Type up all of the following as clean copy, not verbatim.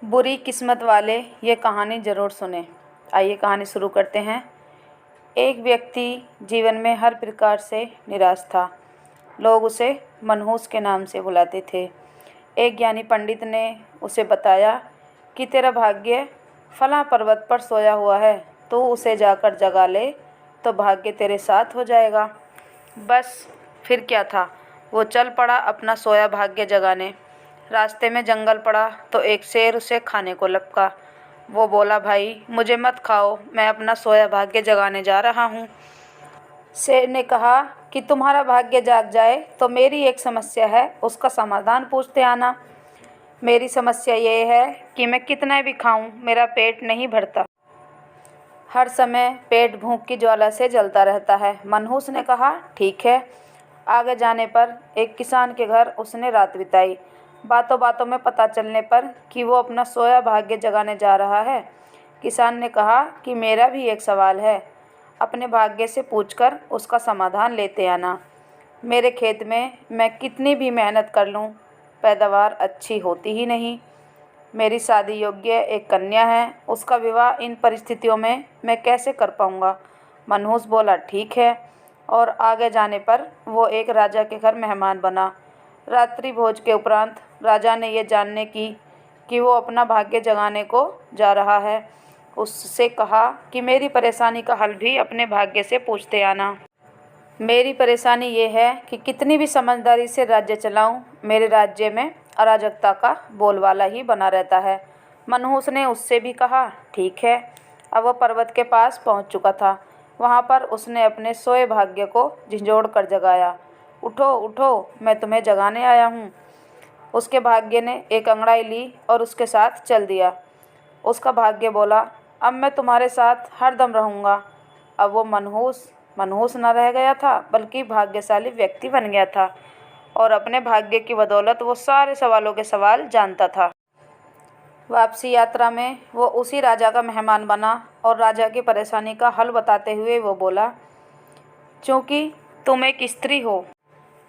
बुरी किस्मत वाले ये कहानी ज़रूर सुने। आइए कहानी शुरू करते हैं। एक व्यक्ति जीवन में हर प्रकार से निराश था। लोग उसे मनहूस के नाम से बुलाते थे। एक ज्ञानी पंडित ने उसे बताया कि तेरा भाग्य फलां पर्वत पर सोया हुआ है, तो उसे जाकर जगा ले तो भाग्य तेरे साथ हो जाएगा। बस फिर क्या था, वो चल पड़ा अपना सोया भाग्य जगाने। रास्ते में जंगल पड़ा तो एक शेर उसे खाने को लपका। वो बोला, भाई मुझे मत खाओ, मैं अपना सोया भाग्य जगाने जा रहा हूँ। शेर ने कहा कि तुम्हारा भाग्य जाग जाए तो मेरी एक समस्या है, उसका समाधान पूछते आना। मेरी समस्या ये है कि मैं कितना भी खाऊं मेरा पेट नहीं भरता। हर समय पेट भूख की ज्वाला से जलता रहता है। मनहूस ने कहा, ठीक है। आगे जाने पर एक किसान के घर उसने रात बिताई। बातों बातों में पता चलने पर कि वो अपना सोया भाग्य जगाने जा रहा है, किसान ने कहा कि मेरा भी एक सवाल है, अपने भाग्य से पूछकर उसका समाधान लेते आना। मेरे खेत में मैं कितनी भी मेहनत कर लूँ, पैदावार अच्छी होती ही नहीं। मेरी शादी योग्य एक कन्या है, उसका विवाह इन परिस्थितियों में मैं कैसे कर पाऊँगा। मनहूस बोला, ठीक है। और आगे जाने पर वो एक राजा के घर मेहमान बना। रात्रि भोज के उपरांत राजा ने ये जानने की कि वो अपना भाग्य जगाने को जा रहा है, उससे कहा कि मेरी परेशानी का हल भी अपने भाग्य से पूछते आना। मेरी परेशानी ये है कि कितनी भी समझदारी से राज्य चलाऊं, मेरे राज्य में अराजकता का बोलबाला ही बना रहता है। मनहूस ने उससे भी कहा, ठीक है। अब वह पर्वत के पास पहुंच चुका था। वहां पर उसने अपने सोए भाग्य को झिंझोड़ कर जगाया। उठो उठो, मैं तुम्हें जगाने आया हूँ। उसके भाग्य ने एक अंगड़ाई ली और उसके साथ चल दिया। उसका भाग्य बोला, अब मैं तुम्हारे साथ हरदम रहूँगा। अब वो मनहूस न रह गया था, बल्कि भाग्यशाली व्यक्ति बन गया था और अपने भाग्य की बदौलत वो सारे सवालों के सवाल जानता था। वापसी यात्रा में वो उसी राजा का मेहमान बना और राजा की परेशानी का हल बताते हुए वो बोला, चूँकि तुम एक स्त्री हो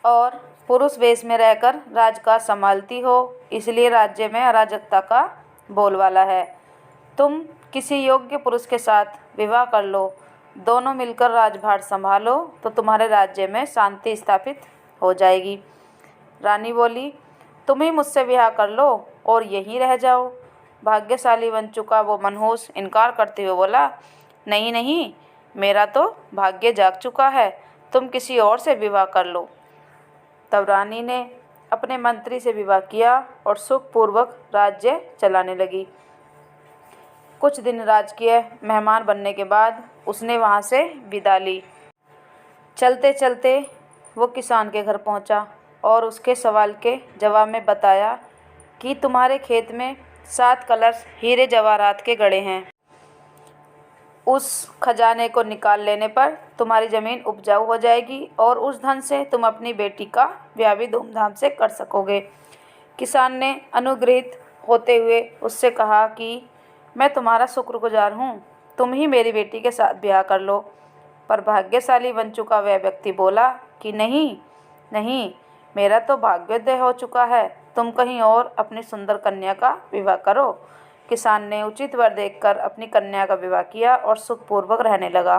और पुरुष वेश में रहकर राजकाज संभालती हो, इसलिए राज्य में अराजकता का बोलबाला है। तुम किसी योग्य पुरुष के साथ विवाह कर लो, दोनों मिलकर राजभार संभालो तो तुम्हारे राज्य में शांति स्थापित हो जाएगी। रानी बोली, तुम ही मुझसे विवाह कर लो और यहीं रह जाओ। भाग्यशाली बन चुका वो मनहूस इनकार करते हुए बोला, नहीं नहीं, मेरा तो भाग्य जाग चुका है, तुम किसी और से विवाह कर लो। तब रानी ने अपने मंत्री से विवाह किया और सुखपूर्वक राज्य चलाने लगी। कुछ दिन राजकीय मेहमान बनने के बाद उसने वहाँ से विदा ली। चलते चलते वो किसान के घर पहुँचा और उसके सवाल के जवाब में बताया कि तुम्हारे खेत में 7 कलश हीरे जवाहरात के गड़े हैं। उस खजाने को निकाल लेने पर तुम्हारी ज़मीन उपजाऊ हो जाएगी और उस धन से तुम अपनी बेटी का ब्याह भी धूमधाम से कर सकोगे। किसान ने अनुग्रहित होते हुए उससे कहा कि मैं तुम्हारा शुक्रगुजार हूँ, तुम ही मेरी बेटी के साथ ब्याह कर लो। पर भाग्यशाली बन चुका वह व्यक्ति बोला कि नहीं नहीं, मेरा तो भाग्योदय हो चुका है, तुम कहीं और अपनी सुंदर कन्या का विवाह करो। किसान ने उचित वर देखकर अपनी कन्या का विवाह किया और सुखपूर्वक रहने लगा।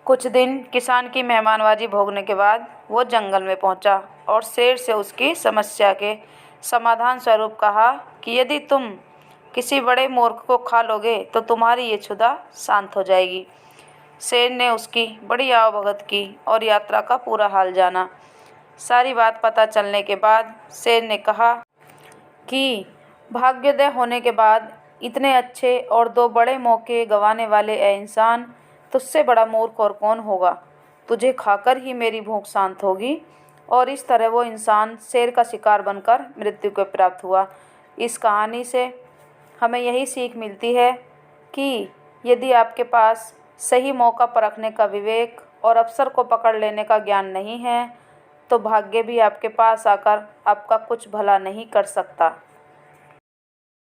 कुछ दिन किसान की मेहमानबाजी भोगने के बाद वो जंगल में पहुंचा और शेर से उसकी समस्या के समाधान स्वरूप कहा कि यदि तुम किसी बड़े मूर्ख को खा लोगे तो तुम्हारी ये क्षुधा शांत हो जाएगी। शेर ने उसकी बड़ी आवभगत की और यात्रा का पूरा हाल जाना। सारी बात पता चलने के बाद शेर ने कहा कि भाग्योदय होने के बाद इतने अच्छे और 2 बड़े मौके गंवाने वाले ए इंसान, तुझसे बड़ा मूर्ख और कौन होगा। तुझे खाकर ही मेरी भूख शांत होगी। और इस तरह वो इंसान शेर का शिकार बनकर मृत्यु को प्राप्त हुआ। इस कहानी से हमें यही सीख मिलती है कि यदि आपके पास सही मौका परखने का विवेक और अवसर को पकड़ लेने का ज्ञान नहीं है, तो भाग्य भी आपके पास आकर आपका कुछ भला नहीं कर सकता।